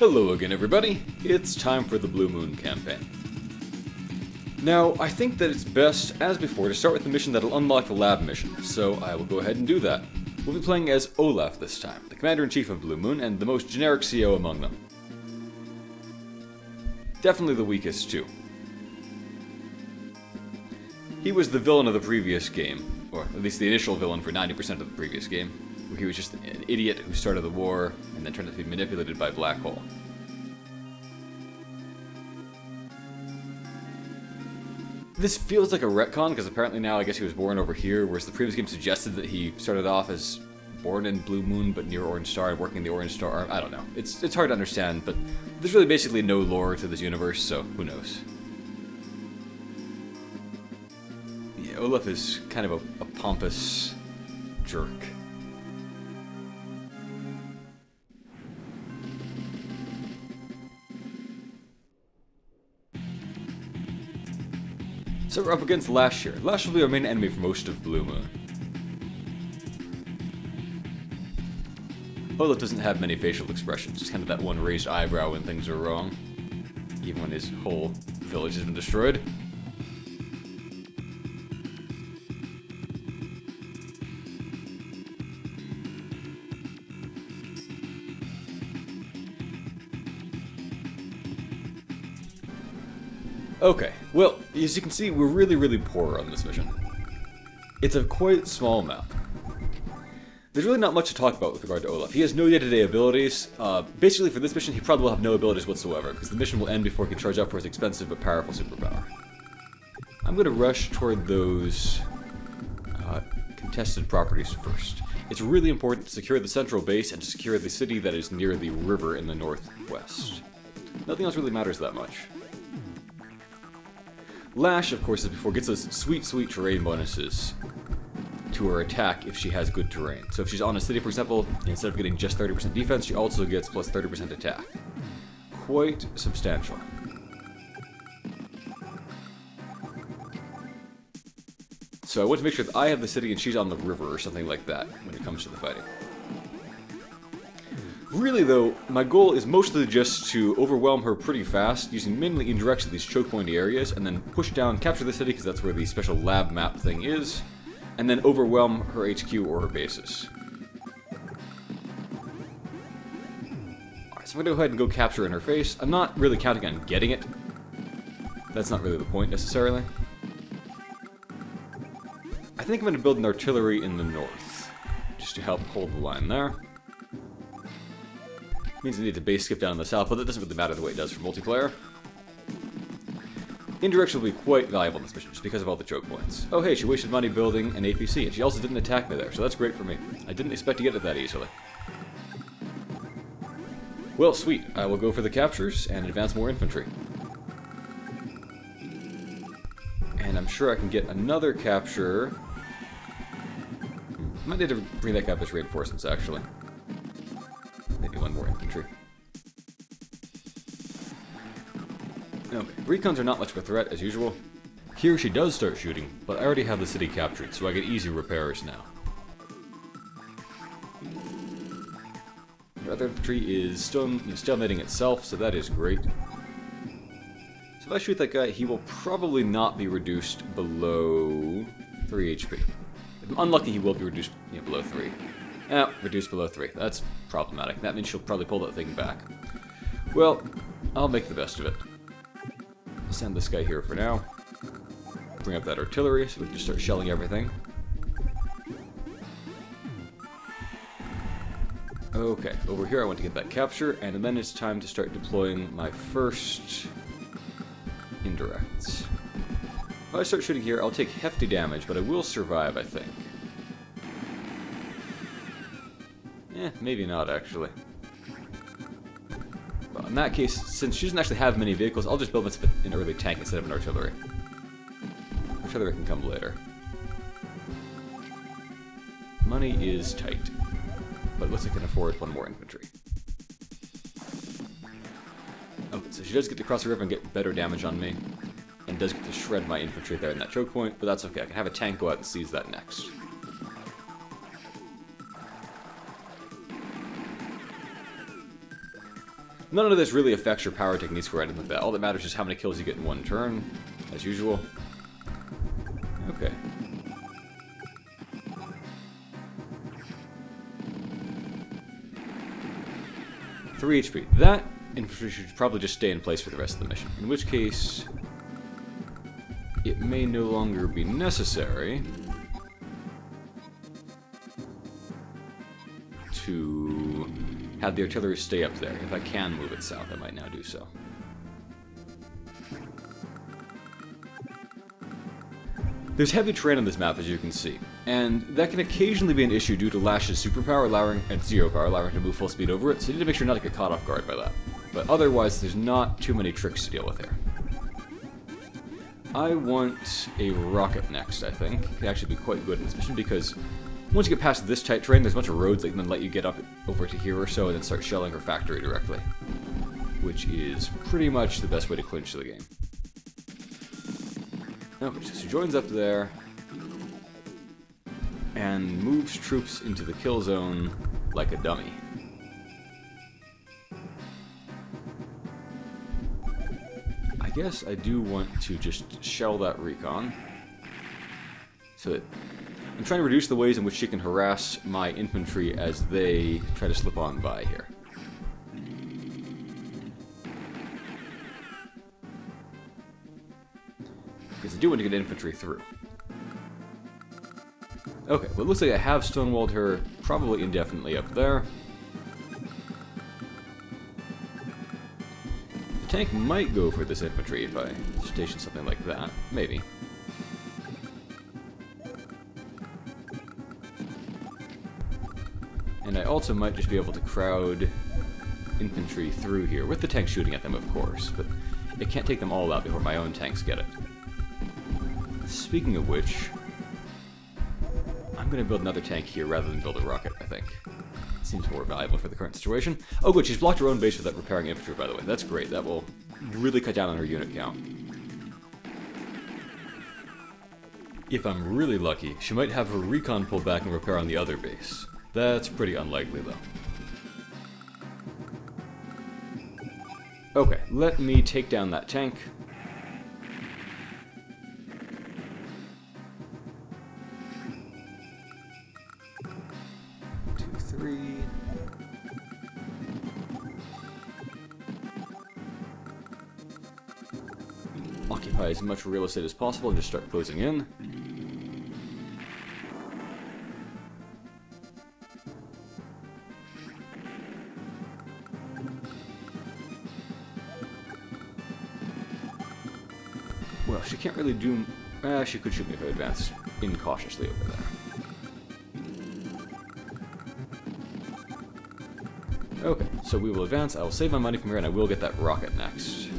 Hello again, everybody. It's time for the Blue Moon campaign. Now, I think that it's best, as before, to start with the mission that'll unlock the lab mission, so I will go ahead and do that. We'll be playing as Olaf this time, the Commander-in-Chief of Blue Moon, and the most generic CO among them. Definitely the weakest, too. He was the villain of the previous game, or at least the initial villain for 90% of the previous game, where he was just an idiot who started the war, and then turned out to be manipulated by Black Hole. This feels like a retcon, because apparently now I guess he was born over here, whereas the previous game suggested that he started off as born in Blue Moon, but near Orange Star, and working in the Orange Star. I don't know. It's hard to understand, but there's really basically no lore to this universe, so who knows. Yeah, Olaf is kind of a pompous jerk. So we're up against Lash here. Lash will be our main enemy for most of Blue Moon. Olaf doesn't have many facial expressions, just kind of that one raised eyebrow when things are wrong. Even when his whole village has been destroyed. Okay, well, as you can see, we're really poor on this mission. It's a quite small map. There's really not much to talk about with regard to Olaf. He has no day-to-day abilities. Basically, for this mission, he probably will have no abilities whatsoever, because the mission will end before he can charge up for his expensive but powerful superpower. I'm going to rush toward those contested properties first. It's really important to secure the central base and to secure the city that is near the river in the northwest. Nothing else really matters that much. Lash, of course, as before, gets those sweet terrain bonuses to her attack if she has good terrain. So if she's on a city, for example, instead of getting just 30% defense, she also gets plus 30% attack. Quite substantial. So I want to make sure that I have the city and she's on the river or something like that when it comes to the fighting. Really, though, my goal is mostly just to overwhelm her pretty fast, using mainly indirects at these choke pointy areas, and then push down, capture the city, because that's where the special lab map thing is, and then overwhelm her HQ or her bases. Alright, so I'm going to go ahead and go capture in her face. I'm not really counting on getting it. That's not really the point, necessarily. I think I'm going to build an artillery in the north, just to help hold the line there. Means I need to base skip down in the south, but that doesn't really matter the way it does for multiplayer. Indirects will be quite valuable in this mission, just because of all the choke points. Oh hey, she wasted money building an APC, and she also didn't attack me there, so that's great for me. I didn't expect to get it that easily. Well, sweet. I will go for the captures and advance more infantry. And I'm sure I can get another capture. I might need to bring that up as reinforcements, actually. Maybe one more infantry. Okay, recons are not much of a threat, as usual. Here she does start shooting, but I already have the city captured, so I get easy repairs now. The other infantry is stalemating itself, so that is great. So if I shoot that guy, he will probably not be reduced below 3 HP. If I'm unlucky, he will be reduced below 3. Reduced below 3. That's problematic. That means she'll probably pull that thing back. Well, I'll make the best of it. Send this guy here for now. Bring up that artillery so we can just start shelling everything. Okay, over here I want to get that capture, and then it's time to start deploying my first indirects. If I start shooting here, I'll take hefty damage, but I will survive, I think. Maybe not, actually. Well, in that case, since she doesn't actually have many vehicles, I'll just build myself an early tank instead of an artillery. Artillery can come later. Money is tight, but it looks like I can afford one more infantry. Okay, so she does get to cross the river and get better damage on me, and does get to shred my infantry there in that choke point, but that's okay. I can have a tank go out and seize that next. None of this really affects your power techniques or anything like that. All that matters is how many kills you get in one turn, as usual. Okay. Three HP. That infantry should probably just stay in place for the rest of the mission. In which case, it may no longer be necessary to have the artillery stay up there. If I can move it south, I might now do so. There's heavy terrain on this map, as you can see, and that can occasionally be an issue due to Lash's superpower and zero power, allowing her to move full speed over it, so you need to make sure not to get caught off guard by that. But otherwise, there's not too many tricks to deal with here. I want a rocket next, I think. It could actually be quite good in this mission, because once you get past this tight terrain, there's a bunch of roads that can then let you get up over to here or so, and then start shelling her factory directly. Which is pretty much the best way to clinch the game. Okay, so she joins up there, and moves troops into the kill zone like a dummy. I guess I do want to just shell that recon, so that I'm trying to reduce the ways in which she can harass my infantry as they try to slip on by here. Because I do want to get infantry through. Okay, well it looks like I have stonewalled her probably indefinitely up there. The tank might go for this infantry if I station something like that. Maybe. And I also might just be able to crowd infantry through here, with the tank shooting at them, of course, but it can't take them all out before my own tanks get it. Speaking of which, I'm going to build another tank here rather than build a rocket, I think. It seems more valuable for the current situation. Oh good, she's blocked her own base without repairing infantry, by the way. That's great. That will really cut down on her unit count. If I'm really lucky, she might have her recon pull back and repair on the other base. That's pretty unlikely, though. Okay, let me take down that tank. Occupy as much real estate as possible and just start closing in. Well, she can't really do... she could shoot me if I advance incautiously over there. Okay, so we will advance. I will save my money from here, and I will get that rocket next.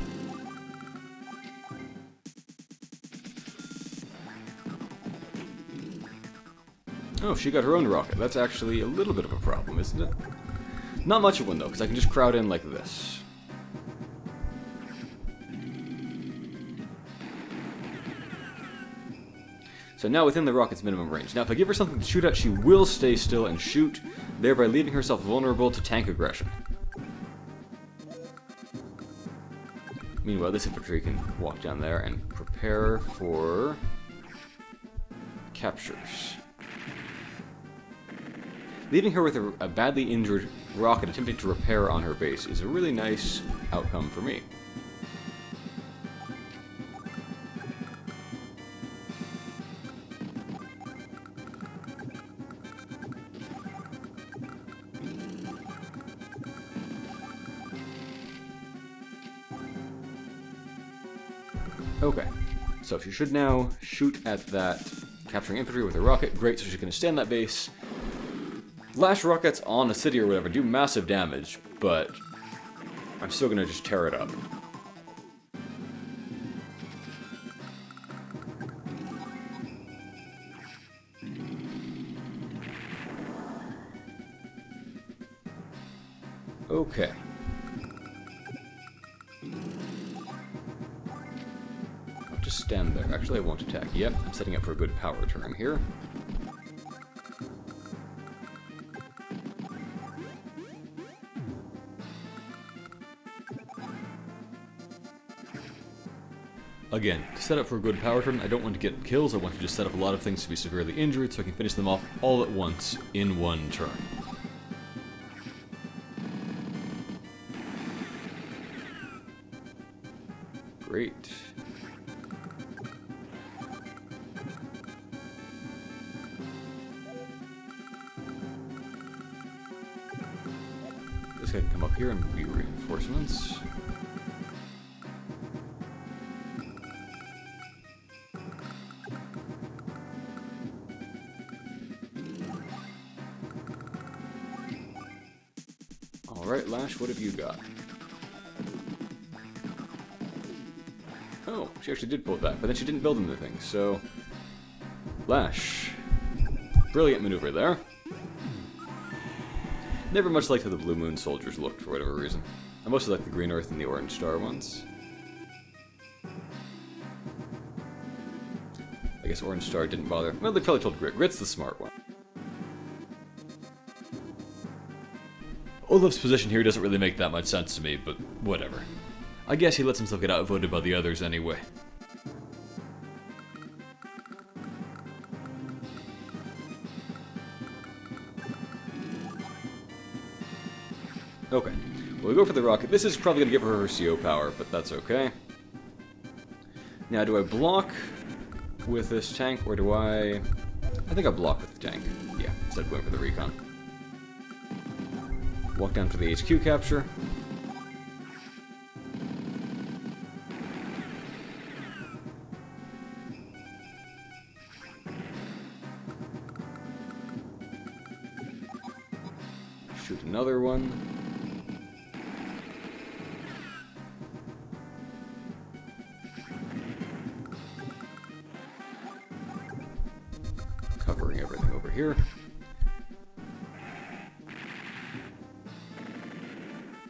Oh, she got her own rocket. That's actually a little bit of a problem, isn't it? Not much of one, though, because I can just crowd in like this. So now within the rocket's minimum range. Now if I give her something to shoot at, she will stay still and shoot, thereby leaving herself vulnerable to tank aggression. Meanwhile, this infantry can walk down there and prepare for captures. Leaving her with a badly injured rocket attempting to repair on her base is a really nice outcome for me. Okay, so she should now shoot at that capturing infantry with a rocket. Great, so she can stand that base. Lash rockets on a city or whatever do massive damage, but I'm still gonna just tear it up. Okay. I'll just stand there. Actually, I won't attack. Yep, I'm setting up for a good power turn here. Again, to set up for a good power turn, I don't want to get kills, I want to just set up a lot of things to be severely injured so I can finish them off all at once in one turn. Great. This guy can come up here and be reinforcements. Alright, Lash, what have you got? Oh, she actually did pull it back, but then she didn't build anything, so... Lash. Brilliant maneuver there. Never much liked how the Blue Moon soldiers looked, for whatever reason. I mostly like the Green Earth and the Orange Star ones. I guess Orange Star didn't bother. Well, they probably told Grit. Grit's the smart one. Olaf's position here doesn't really make that much sense to me, but whatever. I guess he lets himself get outvoted by the others anyway. Okay, well, we go for the rocket. This is probably going to give her CO power, but that's okay. Now, do I block with this tank, or do I... I think I block with the tank. Yeah, instead of going for the recon. Walk down for the HQ capture. Shoot another one. Covering everything over here.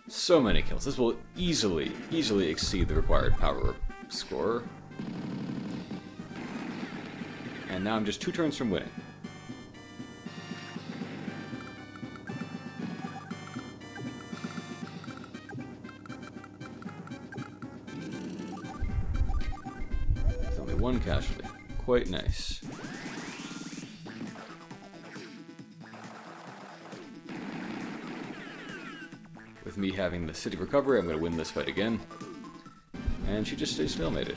So many kills. This will easily exceed the required power score. And now I'm just 2 turns from winning. With only 1 casualty. Quite nice. With me having the city recovery, I'm going to win this fight again. And she just stays stalemated.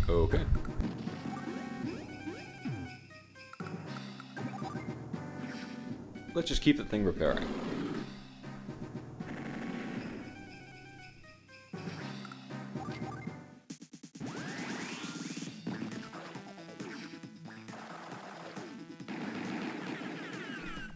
Okay. Let's just keep the thing repairing.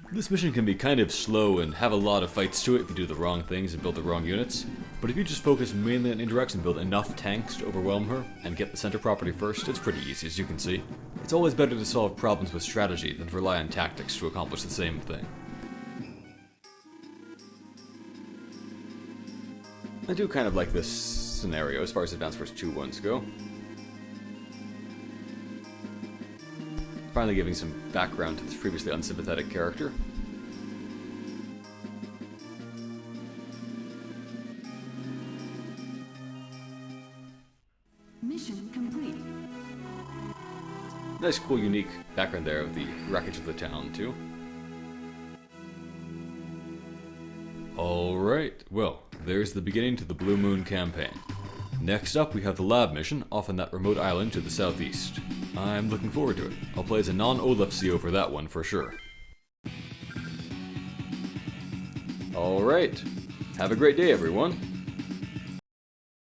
This mission can be kind of slow and have a lot of fights to it if you do the wrong things and build the wrong units, but if you just focus mainly on indirects and build enough tanks to overwhelm her and get the center property first, it's pretty easy, as you can see. It's always better to solve problems with strategy than to rely on tactics to accomplish the same thing. I do kind of like this scenario as far as Advanced Force 2-1s go. Finally giving some background to this previously unsympathetic character. Mission complete. Nice, cool, unique background there of the wreckage of the town, too. Alright, well, there's the beginning to the Blue Moon campaign. Next up, we have the lab mission off on that remote island to the southeast. I'm looking forward to it. I'll play as a non-Olaf CO for that one, for sure. Alright, have a great day, everyone.